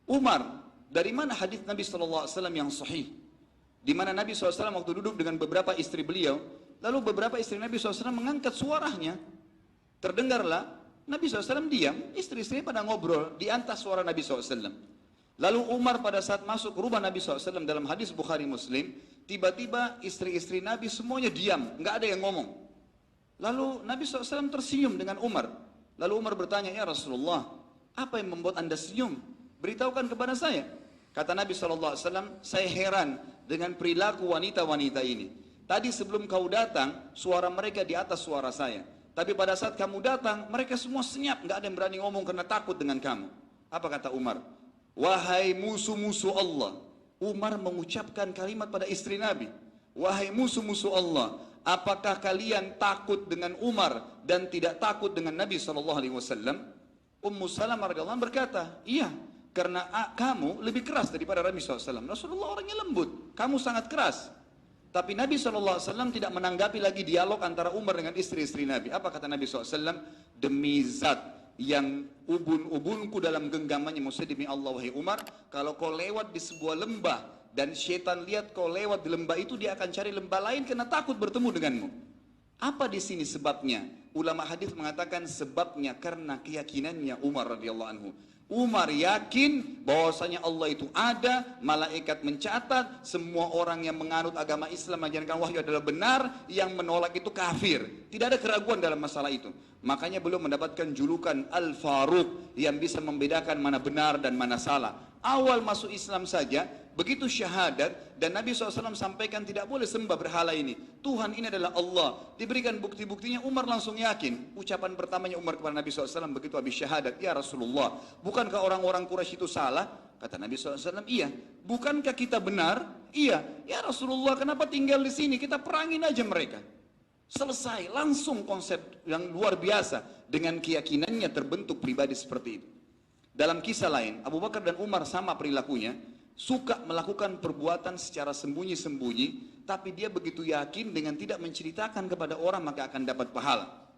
Umar, dari mana hadis Nabi SAW yang sahih? Di mana Nabi SAW waktu duduk dengan beberapa istri beliau, lalu beberapa istri Nabi SAW mengangkat suaranya. Terdengarlah, Nabi SAW diam, istri-istri pada ngobrol di atas suara Nabi SAW. Lalu Umar pada saat masuk rumah Nabi SAW dalam hadis Bukhari Muslim, tiba-tiba istri-istri Nabi semuanya diam, nggak ada yang ngomong. Lalu Nabi SAW tersenyum dengan Umar. Lalu Umar bertanya, ya Rasulullah, apa yang membuat anda senyum? Beritahukan kepada saya. Kata Nabi SAW, saya heran dengan perilaku wanita-wanita ini. Tadi sebelum kau datang, suara mereka di atas suara saya. Tapi pada saat kamu datang, mereka semua senyap, nggak ada yang berani ngomong karena takut dengan kamu. Apa kata Umar? Wahai musuh-musuh Allah. Umar mengucapkan kalimat pada istri Nabi. Wahai musuh-musuh Allah, apakah kalian takut dengan Umar dan tidak takut dengan Nabi SAW? Ummu Salamah radhiyallahu anha berkata, iya, karena kamu lebih keras daripada Nabi SAW. Rasulullah orangnya lembut, kamu sangat keras. Tapi Nabi SAW tidak menanggapi lagi dialog antara Umar dengan istri-istri Nabi. Apa kata Nabi SAW? Demi zat yang ubun-ubunku dalam genggamannya, maksudnya demi Allah wahai Umar, kalau kau lewat di sebuah lembah dan syaitan lihat kau lewat di lembah itu, dia akan cari lembah lain karena takut bertemu denganmu. Apa di sini sebabnya? Ulama hadis mengatakan sebabnya karena keyakinannya Umar radhiyallahu anhu. Umar yakin bahwasanya Allah itu ada, malaikat mencatat, semua orang yang menganut agama Islam mengajarkan wahyu adalah benar, yang menolak itu kafir. Tidak ada keraguan dalam masalah itu. Makanya beliau mendapatkan julukan Al-Faruq yang bisa membedakan mana benar dan mana salah. Awal masuk Islam saja, begitu syahadat dan Nabi SAW sampaikan tidak boleh sembah berhala ini. Tuhan ini adalah Allah. Diberikan bukti-buktinya, Umar langsung yakin. Ucapan pertamanya Umar kepada Nabi SAW begitu habis syahadat, ya Rasulullah, bukankah orang-orang Quraisy itu salah? Kata Nabi SAW, iya. Bukankah kita benar? Iya. Ya Rasulullah, kenapa tinggal di sini? Kita perangin aja mereka. Selesai, langsung konsep yang luar biasa. Dengan keyakinannya terbentuk pribadi seperti itu. Dalam kisah lain, Abu Bakar dan Umar sama perilakunya, suka melakukan perbuatan secara sembunyi-sembunyi, tapi dia begitu yakin dengan tidak menceritakan kepada orang maka akan dapat pahala.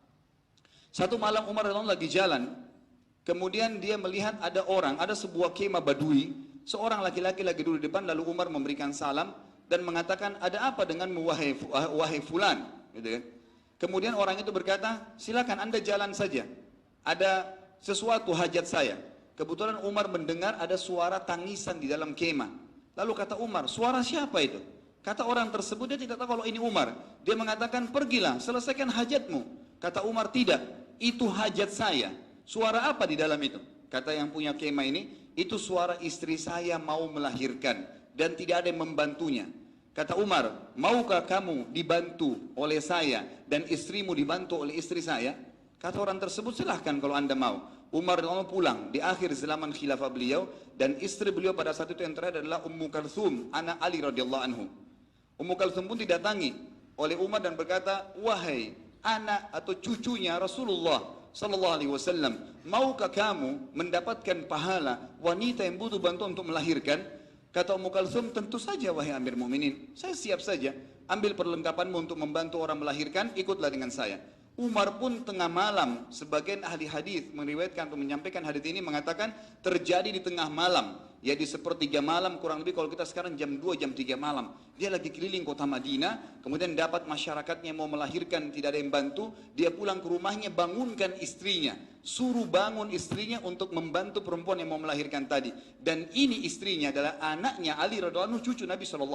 Satu malam Umar lagi jalan, kemudian dia melihat ada orang, ada sebuah kemah Badui, seorang laki-laki lagi duduk di depan, lalu Umar memberikan salam dan mengatakan, ada apa denganmu wahai fulan? Gitu kan? Kemudian orang itu berkata, silakan anda jalan saja, ada sesuatu hajat saya. Kebetulan Umar mendengar ada suara tangisan di dalam kemah. Lalu kata Umar, suara siapa itu? Kata orang tersebut, dia tidak tahu kalau ini Umar. Dia mengatakan, pergilah, selesaikan hajatmu. Kata Umar, tidak, itu hajat saya. Suara apa di dalam itu? Kata yang punya kemah ini, itu suara istri saya mau melahirkan dan tidak ada yang membantunya. Kata Umar, maukah kamu dibantu oleh saya dan istrimu dibantu oleh istri saya? Kata orang tersebut, silahkan kalau anda mau. Umar pulang di akhir zaman khilafah beliau, dan istri beliau pada saat itu yang terakhir adalah Ummu Kalthum, anak Ali radhiyallahu anhu. Ummu Kalthum pun didatangi oleh Umar dan berkata, wahai anak atau cucunya Rasulullah sallallahu alaihi wasallam, maukah kamu mendapatkan pahala wanita yang butuh bantuan untuk melahirkan? Kata Ummu Kalthum, tentu saja wahai Amir Mu'minin, saya siap saja, ambil perlengkapanmu untuk membantu orang melahirkan, ikutlah dengan saya. Umar pun tengah malam, sebagian ahli hadis meriwayatkan atau menyampaikan hadis ini mengatakan terjadi di tengah malam, ya di sepertiga malam kurang lebih, kalau kita sekarang jam 2, jam 3 malam. Dia lagi keliling kota Madinah, kemudian dapat masyarakatnya mau melahirkan, tidak ada yang bantu, dia pulang ke rumahnya, bangunkan istrinya, suruh bangun istrinya untuk membantu perempuan yang mau melahirkan tadi. Dan ini istrinya adalah anaknya Ali radhiyallahu anhu, cucu Nabi SAW.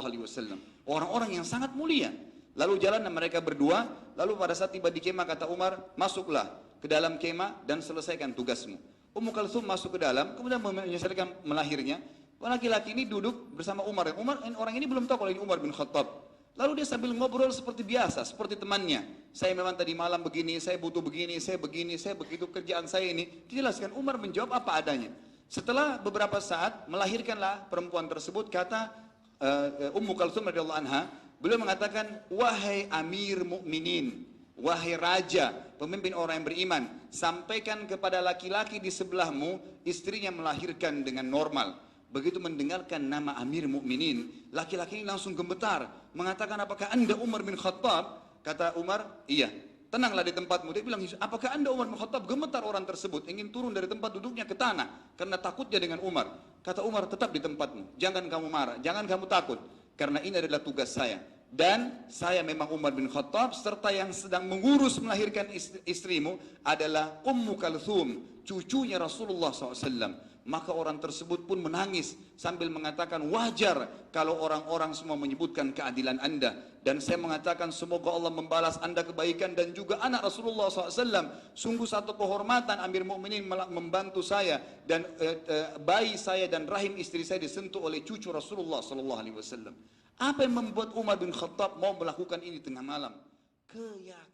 Orang-orang yang sangat mulia. Lalu jalan mereka berdua, lalu pada saat tiba di kemah kata Umar, masuklah ke dalam kemah dan selesaikan tugasmu. Ummu Kalthum masuk ke dalam, kemudian menyelesaikan melahirnya. Laki-laki ini duduk bersama Umar. Orang ini belum tahu kalau ini Umar bin Khattab. Lalu dia sambil ngobrol seperti biasa, seperti temannya. Saya memang tadi malam begini, saya butuh begini, saya begini, saya begitu, kerjaan saya ini. Dijelaskan, Umar menjawab apa adanya. Setelah beberapa saat, melahirkanlah perempuan tersebut, kata Ummu Kalthum radhiyallahu anha, beliau mengatakan, wahai Amir Mukminin, wahai raja, pemimpin orang yang beriman, sampaikan kepada laki-laki di sebelahmu, istrinya melahirkan dengan normal. Begitu mendengarkan nama Amir Mukminin, laki-laki ini langsung gemetar, mengatakan, apakah anda Umar bin Khattab? Kata Umar, iya. Tenanglah di tempatmu. Dia bilang, apakah anda Umar bin Khattab? Gemetar orang tersebut, ingin turun dari tempat duduknya ke tanah karena takutnya dengan Umar. Kata Umar, tetap di tempatmu, jangan kamu marah, jangan kamu takut, karena ini adalah tugas saya. Dan saya memang Umar bin Khattab, serta yang sedang mengurus melahirkan istrimu adalah Ummu Kalthum, cucunya Rasulullah SAW. Maka orang tersebut pun menangis sambil mengatakan, wajar kalau orang-orang semua menyebutkan keadilan anda. Dan saya mengatakan, semoga Allah membalas anda kebaikan dan juga anak Rasulullah SAW. Sungguh satu kehormatan Amir Mukminin membantu saya dan bayi saya dan rahim istri saya disentuh oleh cucu Rasulullah SAW. Apa yang membuat Umar bin Khattab mau melakukan ini tengah malam? Keyakinan.